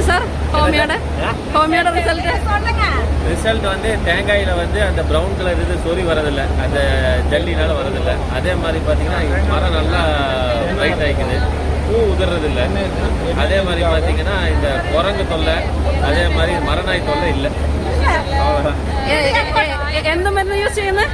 Sir ஹோமியோட result வந்து தேங்காயில் வந்து அந்த ப்ரௌன் கலர் இது சொறி வரதில்லை, அந்த ஜல்லினால வரதில்லை. அதே மாதிரி பார்த்தீங்கன்னா மரம் நல்லா பிரைட் ஆகிக்குது, பூ உதறதில்லை. அதே மாதிரி பார்த்தீங்கன்னா இந்த குரங்கு தொல்லை, அதே மாதிரி மரநாய் தொல்லை இல்லை. அவ்வளோதான். எந்த மருந்து யூஸ் ചെയ്യുന്നത്?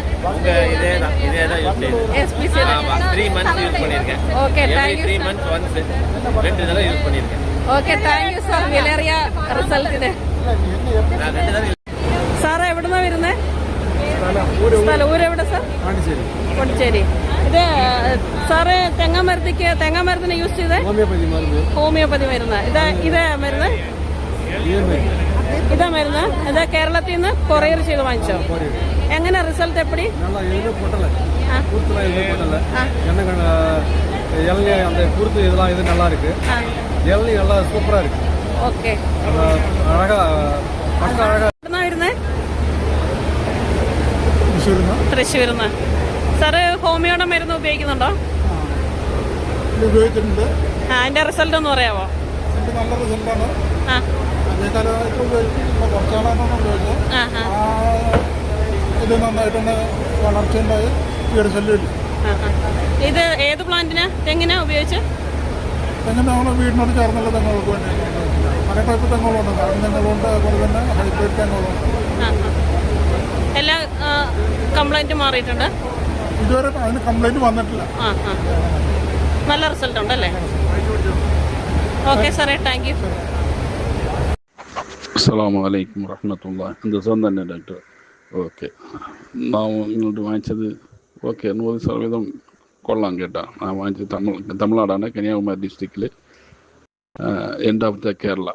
இதே தான் யூஸ் ചെയ്യുന്നത്. ஆமாம், 3 months யூஸ் பண்ணியிருக்கேன். ஓகே, 3 months once 2 தடவை யூஸ் பண்ணியிருக்கேன். Okay, thank you sir. വിലയേറിയ റിസൾട്ടിന്. സാറ് എവിടുന്നാ വരുന്നത്? സ്ഥലം ഊരെവിടെ സാർ? പൊടിച്ചേരി. ഇത് സാറ് തേങ്ങാമരത്തിന് യൂസ് ചെയ്തേ? ഹോമിയോപ്പതി മരുന്ന്. ഇതാ മരുന്ന്? ഇതാ മരുന്ന്? ഇതാ കേരളത്തിൽ നിന്ന് കൊറിയർ ചെയ്ത് വാങ്ങിച്ചോ? എങ്ങനെ റിസൾട്ട് എപ്പടി? இளநீ அந்த குருத்து இதெல்லாம் இது நல்லா இருக்கு. இளநீ நல்லா சூப்பரா இருக்கு. ஓகே, அழகா பக்க அழகா. തൃശ്ശൂരിന്ന്. സാറ് ഹോമിയോയുടെ മരുന്ന് ഉപയോഗിക്കുന്നുണ്ടോ? ഉപയോഗിച്ചിട്ടുണ്ട്. അതിന്റെ റിസൾട്ട് ഒന്ന് പറയാമോ? നല്ല റിസൾട്ടാണ്. ഇത് നന്നായിട്ടുണ്ട്, വളർച്ചയുണ്ടായി, ശല്യമില്ല. ഇത് ഏത് പ്ലാന്റിനാ, തെങ്ങിനാ ഉപയോഗിച്ച്? തെങ്ങിന് നമ്മൾ വീടിനോട് ചേർന്നുള്ള തെങ്ങുകൾക്ക് വേണ്ടി പല ടൈപ്പ് തെങ്ങുകളുണ്ട്. നാടൻ തെങ്ങുകളുണ്ട്, അതുപോലെ തന്നെ ഹൈബ്രിഡ് തെങ്ങുകളുണ്ട്. എല്ലാ കംപ്ലൈൻറ്റും മാറിയിട്ടുണ്ട്? ഇതുവരെ അതിന് കംപ്ലൈൻറ്റ് വന്നിട്ടില്ല. നല്ല റിസൾട്ട് ഉണ്ടല്ലേ? ഓക്കെ സാറേ, താങ്ക് യു. അസ്സലാമു അലൈക്കും വറഹ്മത്തുള്ളാഹി. എൻ്റെ സ്വന്തം തന്നെ ഡോക്ടർ. ഓക്കെ, നാം ഇങ്ങോട്ട് വാങ്ങിച്ചത് 100% കൊള്ളാം കേട്ടോ. ഞാൻ വാങ്ങിച്ചത് തമിഴ്നാടാണ്, കന്യാകുമാരി ഡിസ്ട്രിക്റ്റിൽ, എൻഡ് ഓഫ് ദ കേരള.